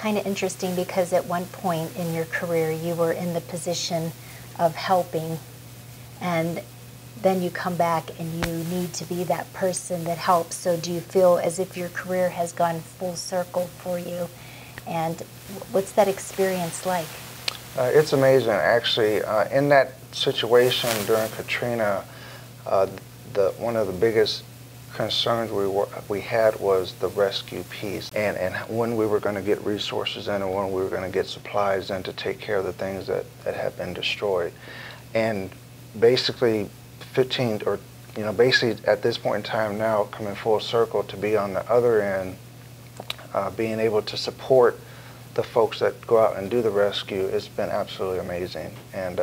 kind of interesting because at one point in your career you were in the position of helping, and then you come back and you need to be that person that helps. So do you feel as if your career has gone full circle for you? And what's that experience like? It's amazing, actually. In that situation during Katrina, one of the biggest concerns we had was the rescue piece, and when we were going to get resources in and when we were going to get supplies in to take care of the things that had been destroyed. And basically basically at this point in time now, coming full circle to be on the other end, being able to support the folks that go out and do the rescue, it's been absolutely amazing. And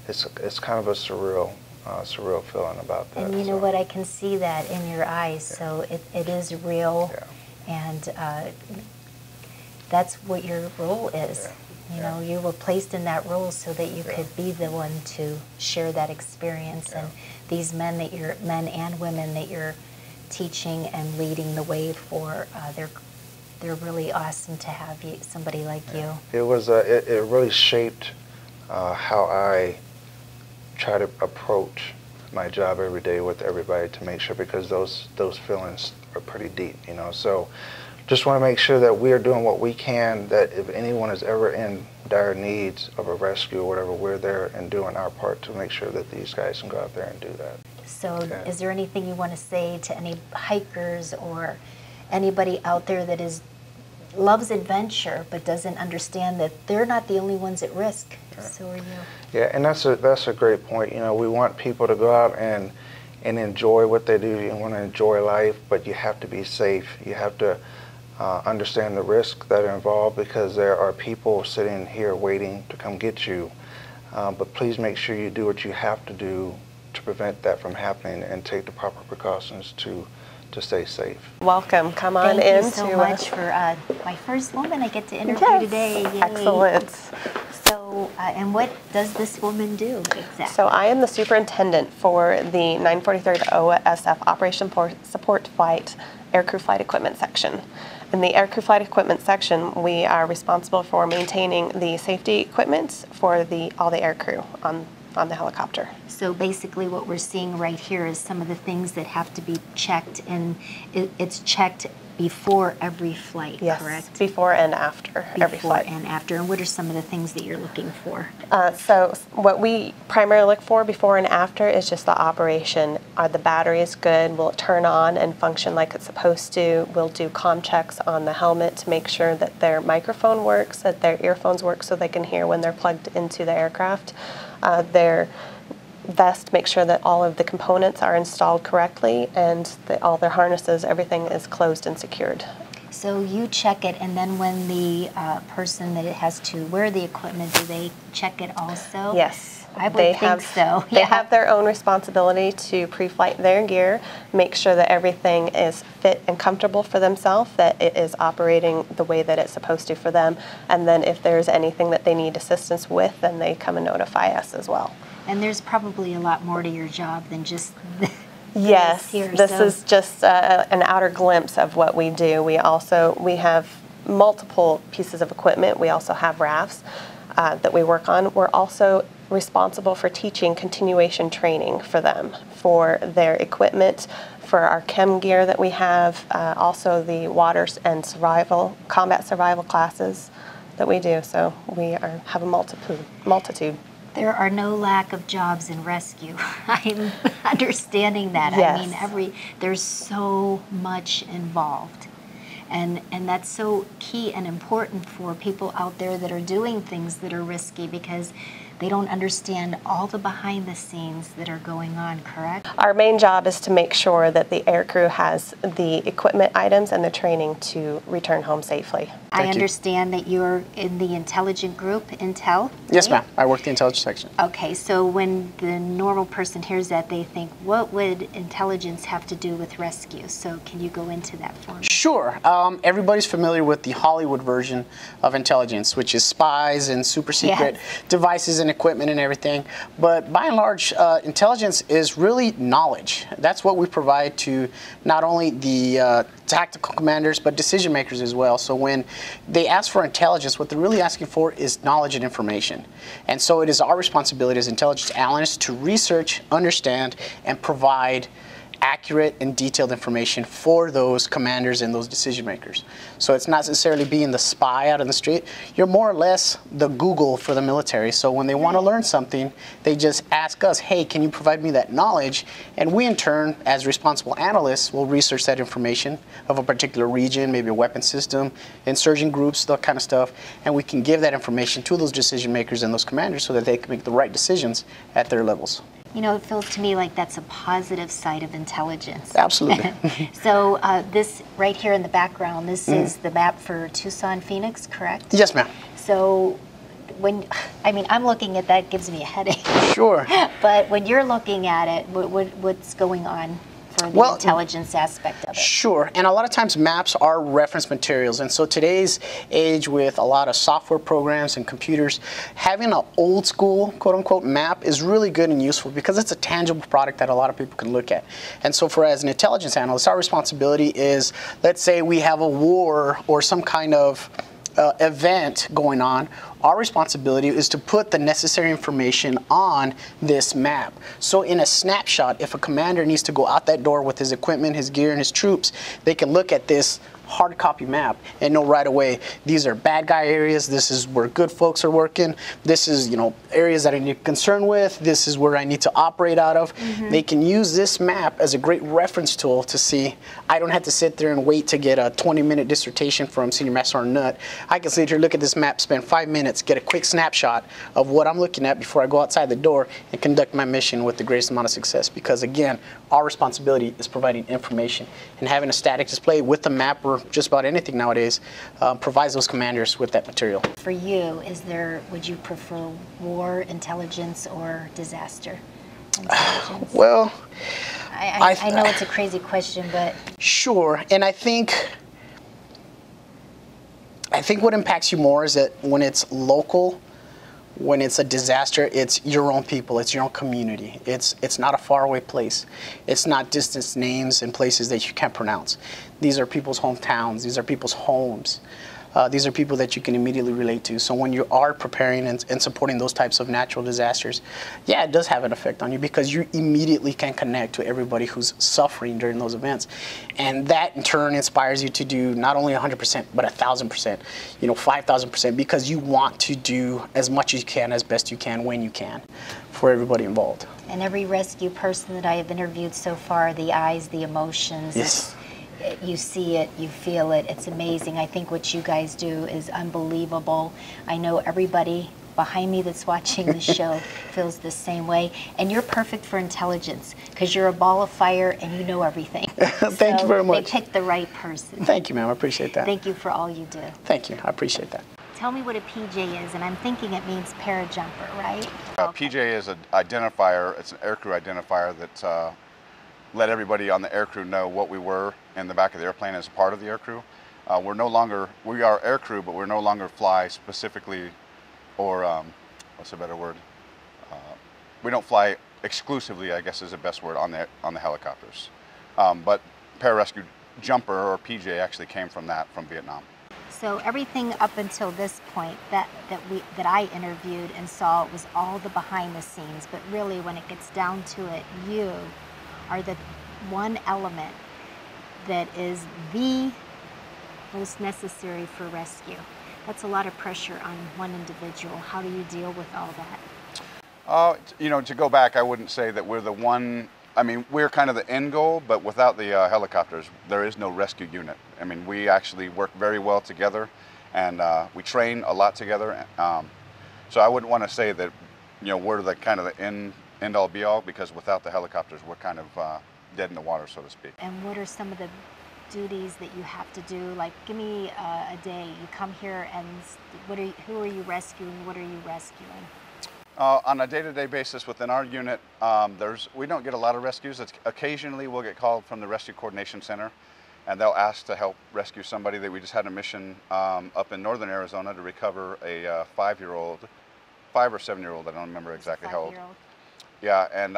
it's kind of a surreal feeling about that. And you know what, I can see that in your eyes, Yeah. so it is real, yeah. and that's what your role is. Yeah. You know, you were placed in that role so that you could be the one to share that experience, and these men and women that you're teaching and leading the way for, they're really awesome to have somebody like you. It was it really shaped how I try to approach my job every day with everybody, to make sure, because those feelings are pretty deep, you know. So just want to make sure that we are doing what we can, that if anyone is ever in dire needs of a rescue or whatever, we're there and doing our part to make sure that these guys can go out there and do that. So is there anything you want to say to any hikers or anybody out there that loves adventure but doesn't understand that they're not the only ones at risk? So are you. Yeah, and that's a great point. You know, we want people to go out and enjoy what they do. You want to enjoy life, but you have to be safe. You have to understand the risks that are involved, because there are people sitting here waiting to come get you. But please make sure you do what you have to do to prevent that from happening, and take the proper precautions to stay safe. Welcome. Come on in. Thank you so much for my first woman I get to interview today. Yay. Excellent. So, and what does this woman do exactly? So I am the superintendent for the 943rd OSF Operation Support Flight Aircrew Flight Equipment Section. In the Aircrew Flight Equipment Section, we are responsible for maintaining the safety equipment for all the aircrew on the helicopter. So basically what we're seeing right here is some of the things that have to be checked, and it's checked before every flight, yes, correct? Before and after every flight. Before and after. And what are some of the things that you're looking for? So what we primarily look for before and after is just the operation. Are the batteries good? Will it turn on and function like it's supposed to? We'll do comm checks on the helmet to make sure that their microphone works, that their earphones work so they can hear when they're plugged into the aircraft. Their vest, make sure that all of the components are installed correctly, and that all their harnesses, everything is closed and secured. So you check it, and then when the person that has to wear the equipment, do they check it also? Yes. I would think so. They have their own responsibility to pre-flight their gear, make sure that everything is fit and comfortable for themselves, that it is operating the way that it's supposed to for them, and then if there's anything that they need assistance with, then they come and notify us as well. And there's probably a lot more to your job than just yes, this is just an outer glimpse of what we do. We have multiple pieces of equipment. We also have rafts that we work on. We're also responsible for teaching continuation training for them, for their equipment, for our chem gear that we have, also the water and combat survival classes that we do. So we have a multitude. There are no lack of jobs in rescue. I'm understanding that. Yes. I mean, there's so much involved. And that's so key and important for people out there that are doing things that are risky, because they don't understand all the behind the scenes that are going on, correct? Our main job is to make sure that the aircrew has the equipment items and the training to return home safely. I understand that you're in the intelligent group, Intel? Yes, ma'am. I work the intelligence section. Okay, so when the normal person hears that, they think, what would intelligence have to do with rescue? So can you go into that for me? Sure. Everybody's familiar with the Hollywood version of intelligence, which is spies and super secret devices and equipment and everything. But by and large, intelligence is really knowledge. That's what we provide to not only the tactical commanders, but decision makers as well. So when they ask for intelligence, what they're really asking for is knowledge and information. And so it is our responsibility as intelligence analysts to research, understand, and provide accurate and detailed information for those commanders and those decision makers. So it's not necessarily being the spy out in the street. You're more or less the Google for the military. So when they want to learn something, they just ask us, hey, can you provide me that knowledge? And we in turn, as responsible analysts, will research that information of a particular region, maybe a weapon system, insurgent groups, that kind of stuff, and we can give that information to those decision makers and those commanders so that they can make the right decisions at their levels. You know, it feels to me like that's a positive side of intelligence. Absolutely. So this right here in the background, this is the map for Tucson, Phoenix, correct? Yes, ma'am. So I'm looking at that, gives me a headache. Sure. But when you're looking at it, what's going on for the intelligence aspect of it? Sure, and a lot of times maps are reference materials, and so today's age with a lot of software programs and computers, having an old school quote-unquote map is really good and useful because it's a tangible product that a lot of people can look at. And so as an intelligence analyst, our responsibility is, let's say we have a war or some kind of event going on, our responsibility is to put the necessary information on this map. So in a snapshot, if a commander needs to go out that door with his equipment, his gear, and his troops, they can look at this hard copy map and know right away, these are bad guy areas, this is where good folks are working, this is, you know, areas that I need to be concerned with, this is where I need to operate out of. They can use this map as a great reference tool to see, I don't have to sit there and wait to get a 20-minute dissertation from Senior Master Sergeant Nutt. I can sit here, look at this map, spend 5 minutes, get a quick snapshot of what I'm looking at before I go outside the door and conduct my mission with the greatest amount of success. Because again, our responsibility is providing information, and having a static display with the map or just about anything nowadays provides those commanders with that material. For you, would you prefer war intelligence or disaster intelligence? Well, I know it's a crazy question, but sure. And I think what impacts you more is that when it's local, when it's a disaster, it's your own people, it's your own community. It's not a faraway place. It's not distant names and places that you can't pronounce. These are people's hometowns. These are people's homes. These are people that you can immediately relate to. So when you are preparing and supporting those types of natural disasters, yeah, it does have an effect on you because you immediately can connect to everybody who's suffering during those events. And that in turn inspires you to do not only 100%, but 1,000%, 5,000%, because you want to do as much as you can, as best you can, when you can, for everybody involved. And every rescue person that I have interviewed so far, the eyes, the emotions, yes. You see it, you feel it, it's amazing. I think what you guys do is unbelievable. I know everybody behind me that's watching the show feels the same way. And you're perfect for intelligence because you're a ball of fire and you know everything. Thank you very much. They picked the right person. Thank you, ma'am. I appreciate that. Thank you for all you do. Thank you. I appreciate that. Tell me what a PJ is, and I'm thinking it means parajumper, right? PJ is an identifier. It's an aircrew identifier that let everybody on the aircrew know what we were in the back of the airplane as part of the aircrew. We are aircrew, but we're no longer fly specifically, or what's a better word? We don't fly exclusively, I guess is the best word, on the helicopters. But Pararescue Jumper, or PJ, actually came from Vietnam. So everything up until this point that I interviewed and saw was all the behind the scenes, but really when it gets down to it, you are the one element that is the most necessary for rescue. That's a lot of pressure on one individual. How do you deal with all that? To go back, I wouldn't say that we're the one. I mean, we're kind of the end goal, but without the helicopters, there is no rescue unit. I mean, we actually work very well together, and we train a lot together. So I wouldn't want to say that, we're the kind of the end all be all, because without the helicopters, we're kind of dead in the water, so to speak. And what are some of the duties that you have to do? Like, give me a day. You come here, and who are you rescuing? What are you rescuing? On a day-to-day basis within our unit, we don't get a lot of rescues. Occasionally we'll get called from the Rescue Coordination Center, and they'll ask to help rescue somebody. That we just had a mission up in northern Arizona to recover a 5 or 7-year-old. I don't remember exactly how old. Yeah, and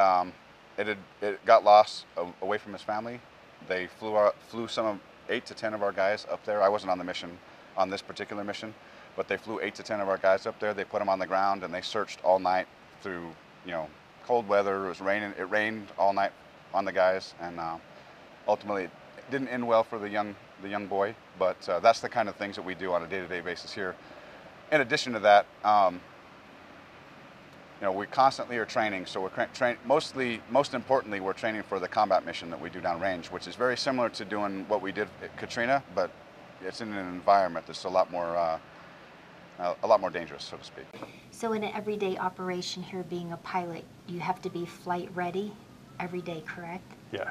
it got lost away from his family. They flew 8 to 10 of our guys up there. I wasn't on the mission, on this particular mission, but they flew 8 to 10 of our guys up there. They put them on the ground and they searched all night through, cold weather. It was raining. It rained all night on the guys, and ultimately it didn't end well for the young boy. But that's the kind of things that we do on a day-to-day basis here. In addition to that, we constantly are training. So we're most importantly, we're training for the combat mission that we do downrange, which is very similar to doing what we did at Katrina, but it's in an environment that's a lot more dangerous, so to speak. So in an everyday operation here, being a pilot, you have to be flight ready every day, correct? Yeah,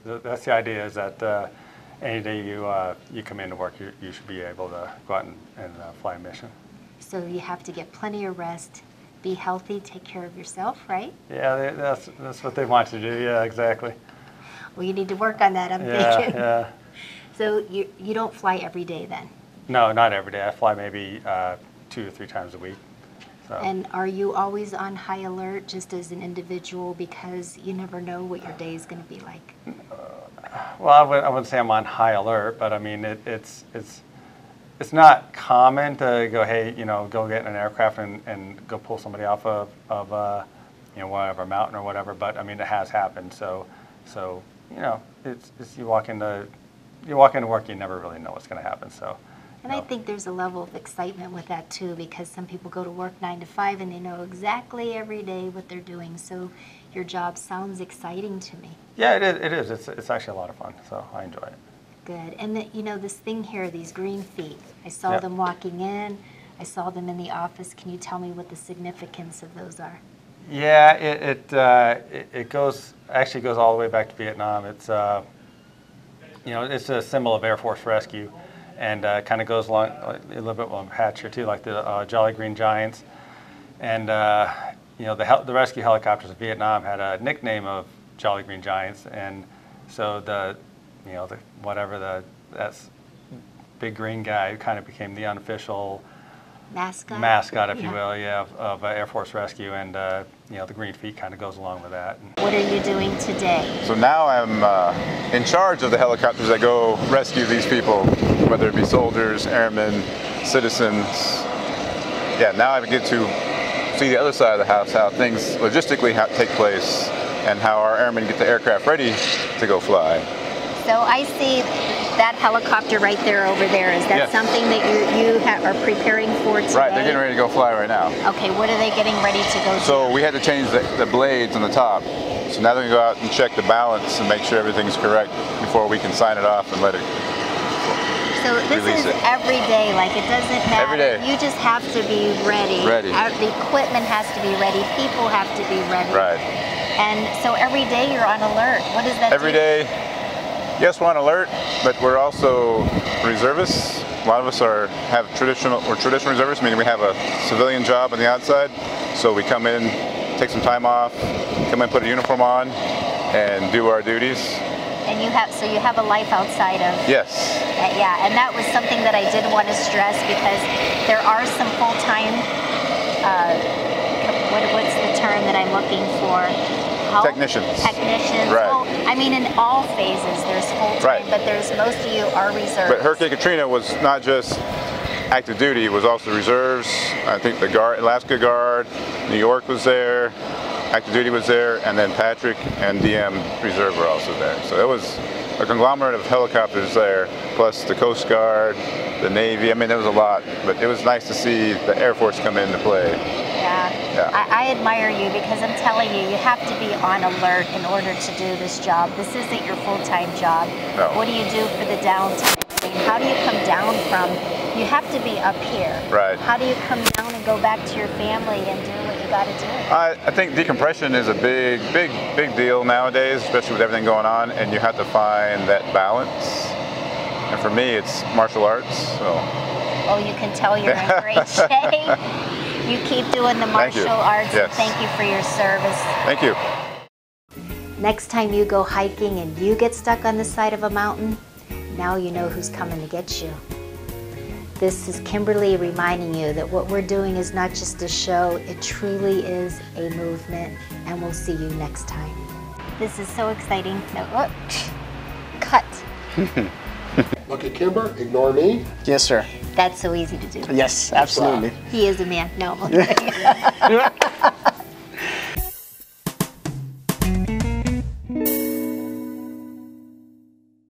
that's the idea, is that any day you come into work, you should be able to go out and fly a mission. So you have to get plenty of rest, be healthy, take care of yourself, right? Yeah, that's what they want to do. Yeah, exactly. Well, you need to work on that, I'm thinking. Yeah. So you don't fly every day then? No, not every day. I fly maybe 2 to 3 times a week. So. And are you always on high alert just as an individual, because you never know what your day is going to be like? Well, I wouldn't say I'm on high alert, but I mean it's not common to go, hey, go get in an aircraft and go pull somebody off of whatever mountain or whatever. But I mean, it has happened. So it's you walk into work, you never really know what's going to happen. So. And I think there's a level of excitement with that too, because some people go to work 9 to 5 and they know exactly every day what they're doing. So your job sounds exciting to me. Yeah, it is. It's actually a lot of fun. So I enjoy it. Good. And this thing here, these green feet, I saw them walking in. I saw them in the office. Can you tell me what the significance of those are? Yeah, it goes all the way back to Vietnam. It's it's a symbol of Air Force Rescue. And kind of goes along a little bit with a patch here too, like the Jolly Green Giants. And the rescue helicopters in Vietnam had a nickname of Jolly Green Giants, and so that big green guy kind of became the unofficial mascot, if you will, of Air Force Rescue, and the green feet kind of goes along with that. What are you doing today? So now I'm in charge of the helicopters that go rescue these people, whether it be soldiers, airmen, citizens. Yeah, now I get to see the other side of the house, how things logistically take place, and how our airmen get the aircraft ready to go fly. So I see that helicopter right there over there. Is that something that you are preparing for today? Right, they're getting ready to go fly right now. Okay, what are they getting ready to go do? So we had to change the blades on the top. So now they're going to go out and check the balance and make sure everything's correct before we can sign it off and let it So this is every day, like it doesn't matter. Every day. You just have to be ready. The equipment has to be ready. People have to be ready. Right. And so every day you're on alert. What does that Every day, yes, we're on alert, but we're also reservists. A lot of us we're traditional reservists, meaning we have a civilian job on the outside. So we come in, take some time off, come in, put a uniform on, and do our duties. And you have a life outside of. Yes. Yeah, and that was something that I did want to stress, because there are some full-time, what's the term that I'm looking for? Technicians. Right. Well, I mean, in all phases, there's full-time, but most of you are reserves. But Hurricane Katrina was not just active duty, it was also reserves. I think the Alaska Guard, New York was there, active duty was there, and then Patrick and DM Reserve were also there. So it was a conglomerate of helicopters there, plus the Coast Guard, the Navy. I mean, there was a lot, but it was nice to see the Air Force come into play. Yeah. I admire you, because I'm telling you, you have to be on alert in order to do this job. This isn't your full-time job. No. What do you do for the downtime? I mean, how do you come down from, you have to be up here. Right. How do you come down and go back to your family and do what you got to do? I think decompression is a big deal nowadays, especially with everything going on, and you have to find that balance. And for me, it's martial arts. So. Oh, you can tell you're in great shape. You keep doing the martial arts, and thank you for your service. Thank you. Next time you go hiking and you get stuck on the side of a mountain, now you know who's coming to get you. This is Kimberly reminding you that what we're doing is not just a show, it truly is a movement, and we'll see you next time. This is so exciting. No, cut. Look at Kimber, ignore me. Yes, sir. That's so easy to do. Yes, absolutely. He is a man. No.